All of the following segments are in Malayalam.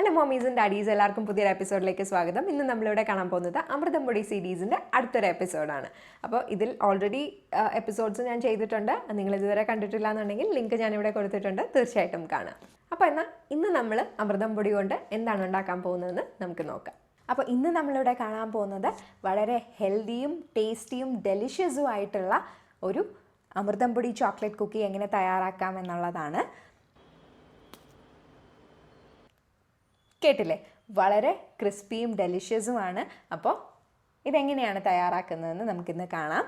ഹലോ മോമീസ് ആൻഡ് ഡാഡീസ്, എല്ലാവർക്കും പുതിയൊരു എപ്പിസോഡിലേക്ക് സ്വാഗതം. ഇന്ന് നമ്മളിവിടെ കാണാൻ പോകുന്നത് അമൃതംപൊടി സീരീസിൻ്റെ അടുത്തൊരു എപ്പിസോഡാണ്. അപ്പോൾ ഇതിൽ ഓൾറെഡി എപ്പിസോഡ്സ് ഞാൻ ചെയ്തിട്ടുണ്ട്. നിങ്ങൾ ഇതുവരെ കണ്ടിട്ടില്ല എന്നുണ്ടെങ്കിൽ ലിങ്ക് ഞാനിവിടെ കൊടുത്തിട്ടുണ്ട്, തീർച്ചയായിട്ടും കാണാം. അപ്പോൾ എന്നാൽ ഇന്ന് നമ്മൾ അമൃതംപൊടി കൊണ്ട് എന്താണ് ഉണ്ടാക്കാൻ പോകുന്നതെന്ന് നമുക്ക് നോക്കാം. അപ്പോൾ ഇന്ന് നമ്മളിവിടെ കാണാൻ പോകുന്നത് വളരെ ഹെൽത്തിയും ടേസ്റ്റിയും ഡെലിഷ്യസും ആയിട്ടുള്ള ഒരു അമൃതംപൊടി ചോക്ലേറ്റ് കുക്കി എങ്ങനെ തയ്യാറാക്കാം എന്നുള്ളതാണ്. കേട്ടില്ലേ, വളരെ ക്രിസ്പിയും ഡെലിഷ്യസുമാണ്. അപ്പോൾ ഇതെങ്ങനെയാണ് തയ്യാറാക്കുന്നതെന്ന് നമുക്കിന്ന് കാണാം.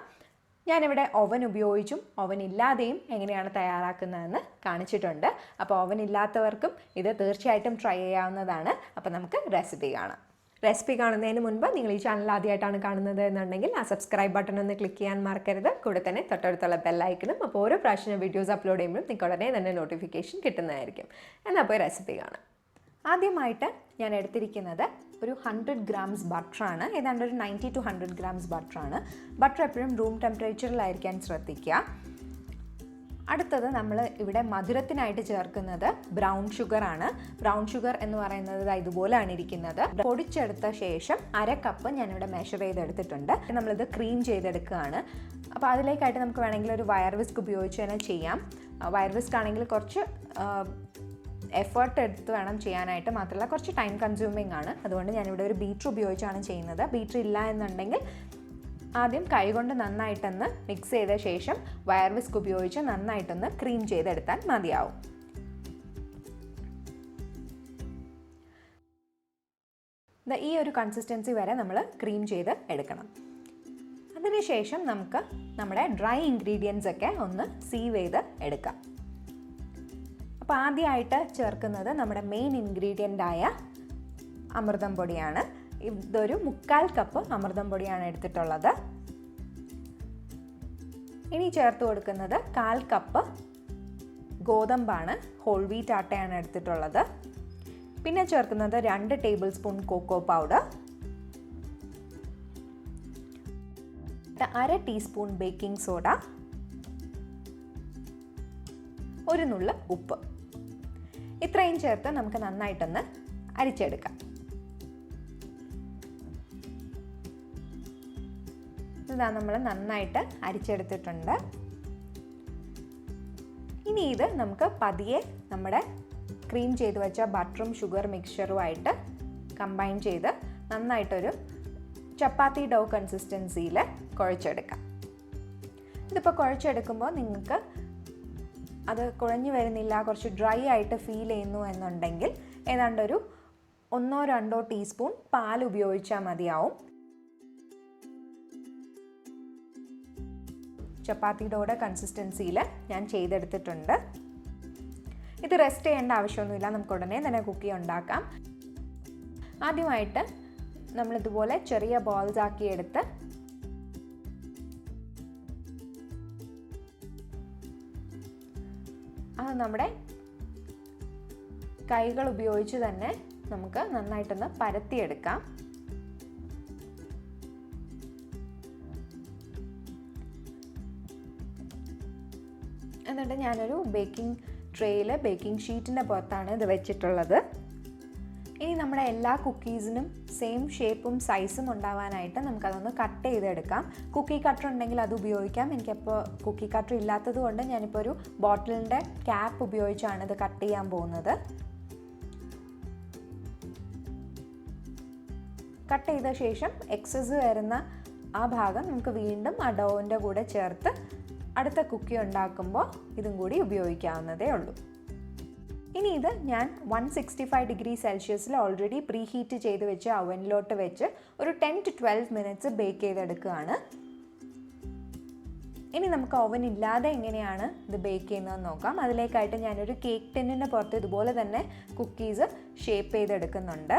ഞാനിവിടെ ഓവൻ ഉപയോഗിച്ചും ഓവൻ ഇല്ലാതെയും എങ്ങനെയാണ് തയ്യാറാക്കുന്നതെന്ന് കാണിച്ചിട്ടുണ്ട്. അപ്പോൾ ഓവൻ ഇല്ലാത്തവർക്കും ഇത് തീർച്ചയായിട്ടും ട്രൈ ചെയ്യാവുന്നതാണ്. അപ്പോൾ നമുക്ക് റെസിപ്പി കാണാം. റെസിപ്പി കാണുന്നതിന് മുൻപ് നിങ്ങൾ ഈ ചാനൽ ആദ്യമായിട്ടാണ് കാണുന്നത് എന്നുണ്ടെങ്കിൽ ആ സബ്സ്ക്രൈബ് ബട്ടൺ ഒന്ന് ക്ലിക്ക് ചെയ്യാൻ മറക്കരുത്. കൂടെ തന്നെ തൊട്ടടുത്തുള്ള ബെല്ലൈക്കനും. അപ്പോൾ ഓരോ പ്രാവശ്യം വീഡിയോസ് അപ്ലോഡ് ചെയ്യുമ്പോഴും നിങ്ങൾക്ക് ഉടനെ തന്നെ നോട്ടിഫിക്കേഷൻ കിട്ടുന്നതായിരിക്കും. എന്നാൽ പോയി റെസിപ്പി കാണാം. ആദ്യമായിട്ട് ഞാൻ എടുത്തിരിക്കുന്നത് ഒരു 100 grams ബട്ടറാണ്. ഏതാണ്ട് ഒരു 90 to 100 grams ബട്ടറാണ്. ബട്ടർ എപ്പോഴും റൂം ടെമ്പറേച്ചറിലായിരിക്കാൻ ശ്രദ്ധിക്കുക. അടുത്തത് നമ്മൾ ഇവിടെ മധുരത്തിനായിട്ട് ചേർക്കുന്നത് ബ്രൗൺ ഷുഗറാണ്. ബ്രൗൺ ഷുഗർ എന്ന് പറയുന്നത് ഇതുപോലെയാണ് ഇരിക്കുന്നത്. പൊടിച്ചെടുത്ത ശേഷം 1/2 കപ്പ് ഞാനിവിടെ മെഷർ ചെയ്തെടുത്തിട്ടുണ്ട്. നമ്മളിത് ക്രീം ചെയ്തെടുക്കുകയാണ്. അപ്പോൾ അതിലേക്കായിട്ട് നമുക്ക് വേണമെങ്കിൽ ഒരു വയർ വിസ്ക് ഉപയോഗിച്ച് തന്നെ ചെയ്യാം. വയർ വിസ്ക് ആണെങ്കിൽ കുറച്ച് എഫേർട്ട് എടുത്ത് വേണം ചെയ്യാനായിട്ട്, മാത്രമല്ല കുറച്ച് ടൈം കൺസ്യൂമിങ് ആണ്. അതുകൊണ്ട് ഞാനിവിടെ ഒരു ബീറ്റർ ഉപയോഗിച്ചാണ് ചെയ്യുന്നത്. ബീറ്റർ ഇല്ല എന്നുണ്ടെങ്കിൽ ആദ്യം കൈകൊണ്ട് നന്നായിട്ടൊന്ന് മിക്സ് ചെയ്ത ശേഷം വയർ വിസ്ക് ഉപയോഗിച്ച് നന്നായിട്ടൊന്ന് ക്രീം ചെയ്തെടുത്താൽ മതിയാവും. ഈ ഒരു കൺസിസ്റ്റൻസി വരെ നമ്മൾ ക്രീം ചെയ്ത് എടുക്കണം. അതിനുശേഷം നമുക്ക് നമ്മുടെ ഡ്രൈ ഇൻഗ്രീഡിയൻസ് ഒക്കെ ഒന്ന് സീവ് ചെയ്ത് എടുക്കാം. അപ്പോൾ ആദ്യമായിട്ട് ചേർക്കുന്നത് നമ്മുടെ മെയിൻ ഇൻഗ്രീഡിയൻ്റായ അമൃതം പൊടിയാണ്. ഇതൊരു 3/4 കപ്പ് അമൃതം പൊടിയാണ് എടുത്തിട്ടുള്ളത്. ഇനി ചേർത്ത് കൊടുക്കുന്നത് 1/4 കപ്പ് ഗോതമ്പാണ്, ഹോൾ വീറ്റ് ആട്ടയാണ് എടുത്തിട്ടുള്ളത്. പിന്നെ ചേർക്കുന്നത് 2 tablespoon cocoa powder, 1/2 teaspoon baking soda, ഒരു നുള്ള ഉപ്പ്. ഇത്രയും ചേർത്ത് നമുക്ക് നന്നായിട്ടൊന്ന് അരിച്ചെടുക്കാം. ഇതാ നമ്മൾ നന്നായിട്ട് അരിച്ചെടുത്തിട്ടുണ്ട്. ഇനി ഇത് നമുക്ക് പതിയെ നമ്മുടെ ക്രീം ചെയ്ത് വെച്ച ബട്ടറും ഷുഗർ മിക്സ്ചറുമായിട്ട് കമ്പൈൻ ചെയ്ത് നന്നായിട്ടൊരു ചപ്പാത്തി ഡോ കൺസിസ്റ്റൻസിയിൽ കുഴച്ചെടുക്കാം. ഇതിപ്പോൾ കുഴച്ചെടുക്കുമ്പോൾ നിങ്ങൾക്ക് അത് കുഴഞ്ഞു വരുന്നില്ല, കുറച്ച് ഡ്രൈ ആയിട്ട് ഫീൽ ചെയ്യുന്നു എന്നുണ്ടെങ്കിൽ ഏതാണ്ടൊരു 1-2 ടീസ്പൂൺ പാൽ ഉപയോഗിച്ചാൽ മതിയാവും. ചപ്പാത്തിയുടെ കൺസിസ്റ്റൻസിയിൽ ഞാൻ ചെയ്തെടുത്തിട്ടുണ്ട്. ഇത് റെസ്റ്റ് ചെയ്യേണ്ട ആവശ്യമൊന്നുമില്ല, നമുക്ക് ഉടനെ തന്നെ കുക്കി ഉണ്ടാക്കാം. ആദ്യമായിട്ട് നമ്മളിതുപോലെ ചെറിയ ബോൾസ് ആക്കി എടുത്ത് അത് നമ്മുടെ കൈകൾ ഉപയോഗിച്ച് തന്നെ നമുക്ക് നന്നായിട്ടൊന്ന് പരത്തിയെടുക്കാം. എന്നിട്ട് ഞാനൊരു ബേക്കിംഗ് ട്രേയിൽ ബേക്കിംഗ് ഷീറ്റിൻ്റെ പുറത്താണ് ഇത് വെച്ചിട്ടുള്ളത്. ഇനി നമ്മുടെ എല്ലാ കുക്കീസിനും സെയിം ഷേപ്പും സൈസും ഉണ്ടാവാനായിട്ട് നമുക്കതൊന്ന് കട്ട് ചെയ്തെടുക്കാം. കുക്കി കട്ടർ ഉണ്ടെങ്കിൽ അത് ഉപയോഗിക്കാം. എനിക്കപ്പോൾ കുക്കി കട്ടർ ഇല്ലാത്തത് കൊണ്ട് ഞാനിപ്പോൾ ഒരു ബോട്ടിലിൻ്റെ ക്യാപ്പ് ഉപയോഗിച്ചാണ് ഇത് കട്ട് ചെയ്യാൻ പോകുന്നത്. കട്ട് ചെയ്ത ശേഷം എക്സസ് വരുന്ന ആ ഭാഗം നമുക്ക് വീണ്ടും ആ ഡോവിൻ്റെ കൂടെ ചേർത്ത് അടുത്ത കുക്കി ഉണ്ടാക്കുമ്പോൾ ഇതും കൂടി ഉപയോഗിക്കാവുന്നതേ ഉള്ളൂ. ഇനി ഇത് ഞാൻ 165 ഡിഗ്രി സെൽഷ്യസിൽ ഓൾറെഡി പ്രീ ഹീറ്റ് ചെയ്ത് വെച്ച് അവനിലോട്ട് വെച്ച് ഒരു 10 to 12 മിനിറ്റ്സ് ബേക്ക് ചെയ്തെടുക്കുകയാണ്. ഇനി നമുക്ക് ഓവൻ ഇല്ലാതെ എങ്ങനെയാണ് ഇത് ബേക്ക് ചെയ്യുന്നതെന്ന് നോക്കാം. അതിലേക്കായിട്ട് ഞാനൊരു കേക്ക് ടിന്നിൻ്റെ പുറത്ത് ഇതുപോലെ തന്നെ കുക്കീസ് ഷേപ്പ് ചെയ്തെടുക്കുന്നുണ്ട്.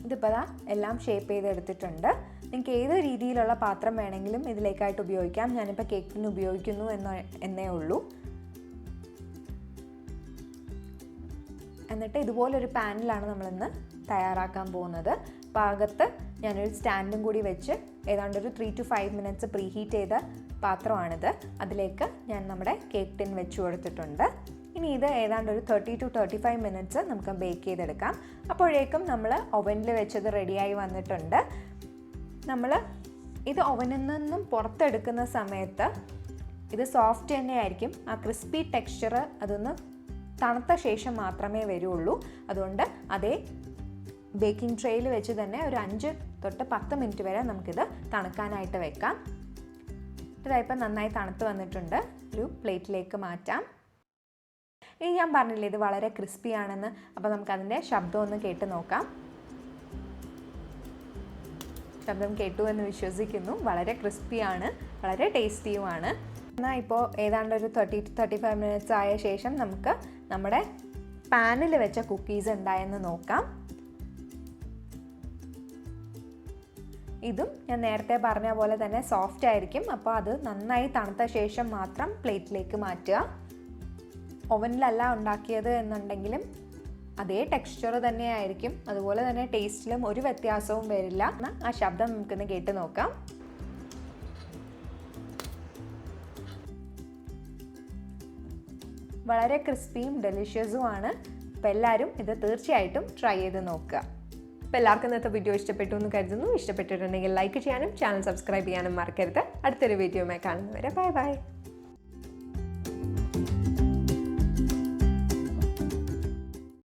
ഇതിപ്പോൾ എല്ലാം ഷേപ്പ് ചെയ്തെടുത്തിട്ടുണ്ട്. നിങ്ങൾക്ക് ഏത് രീതിയിലുള്ള പാത്രം വേണമെങ്കിലും ഇതിലേക്കായിട്ട് ഉപയോഗിക്കാം. ഞാനിപ്പോൾ കേക്കിന് ഉപയോഗിക്കുന്നു എന്നേ ഉള്ളൂ. എന്നിട്ട് ഇതുപോലൊരു പാനിലാണ് നമ്മളിന്ന് തയ്യാറാക്കാൻ പോകുന്നത്. പാകത്ത് ഞാനൊരു സ്റ്റാൻഡും കൂടി വെച്ച് ഏതാണ്ടൊരു 3 to 5 മിനിറ്റ്സ് പ്രീ ഹീറ്റ് ചെയ്ത പാത്രമാണിത്. അതിലേക്ക് ഞാൻ നമ്മുടെ കേക്ക് ടിൻ വെച്ച് കൊടുത്തിട്ടുണ്ട്. ഇനി ഇത് ഏതാണ്ട് ഒരു 30 to 35 മിനിറ്റ്സ് നമുക്ക് ബേക്ക് ചെയ്തെടുക്കാം. അപ്പോഴേക്കും നമ്മൾ ഓവനിൽ വെച്ചത് റെഡിയായി വന്നിട്ടുണ്ട്. നമ്മൾ ഇത് ഓവനിൽ നിന്നും പുറത്തെടുക്കുന്ന സമയത്ത് ഇത് സോഫ്റ്റ് തന്നെയായിരിക്കും. ആ ക്രിസ്പി ടെക്സ്ചർ അതൊന്ന് തണുത്ത ശേഷം മാത്രമേ വരുള്ളൂ. അതുകൊണ്ട് അതേ ബേക്കിംഗ് ട്രേയിൽ വെച്ച് തന്നെ ഒരു 5 തൊട്ട് 10 മിനിറ്റ് വരെ നമുക്കിത് തണുക്കാനായിട്ട് വെക്കാം. ഇതായിപ്പോൾ നന്നായി തണുത്ത് വന്നിട്ടുണ്ട്. ഒരു പ്ലേറ്റിലേക്ക് മാറ്റാം. ഇനി ഞാൻ പറഞ്ഞില്ലേ ഇത് വളരെ ക്രിസ്പി ആണെന്ന്. അപ്പോൾ നമുക്കതിൻ്റെ ശബ്ദം ഒന്ന് കേട്ട് നോക്കാം. ശബ്ദം കേട്ടു എന്ന് വിശ്വസിക്കുന്നു. വളരെ ക്രിസ്പിയാണ്, വളരെ ടേസ്റ്റിയുമാണ്. എന്നാൽ ഇപ്പോൾ ഏതാണ്ട് ഒരു 30 to 35 മിനിറ്റ്സ് ആയ ശേഷം നമുക്ക് നമ്മുടെ പാനിൽ വെച്ച കുക്കീസ് ഉണ്ടായെന്ന് നോക്കാം. ഇതും ഞാൻ നേരത്തെ പറഞ്ഞ പോലെ തന്നെ സോഫ്റ്റ് ആയിരിക്കും. അപ്പോൾ അത് നന്നായി തണുത്ത ശേഷം മാത്രം പ്ലേറ്റിലേക്ക് മാറ്റുക. ഓവനിലല്ല ഉണ്ടാക്കിയത് എന്നുണ്ടെങ്കിലും അതേ ടെക്സ്ചർ തന്നെയായിരിക്കും. അതുപോലെ തന്നെ ടേസ്റ്റിലും ഒരു വ്യത്യാസവും വരില്ല. ആ ശബ്ദം നമുക്കൊന്ന് കേട്ട് നോക്കാം. വളരെ ക്രിസ്പിയും ഡെലിഷ്യസുമാണ്. അപ്പോൾ എല്ലാവരും ഇത് തീർച്ചയായിട്ടും ട്രൈ ചെയ്ത് നോക്കുക. അപ്പോൾ എല്ലാവർക്കും ഇന്നത്തെ വീഡിയോ ഇഷ്ടപ്പെട്ടു എന്ന് കരുതുന്നു. ഇഷ്ടപ്പെട്ടിട്ടുണ്ടെങ്കിൽ ലൈക്ക് ചെയ്യാനും ചാനൽ സബ്സ്ക്രൈബ് ചെയ്യാനും മറക്കരുത്. അടുത്തൊരു വീഡിയോയുമായി കാണുന്നവരെ ബൈ ബൈ.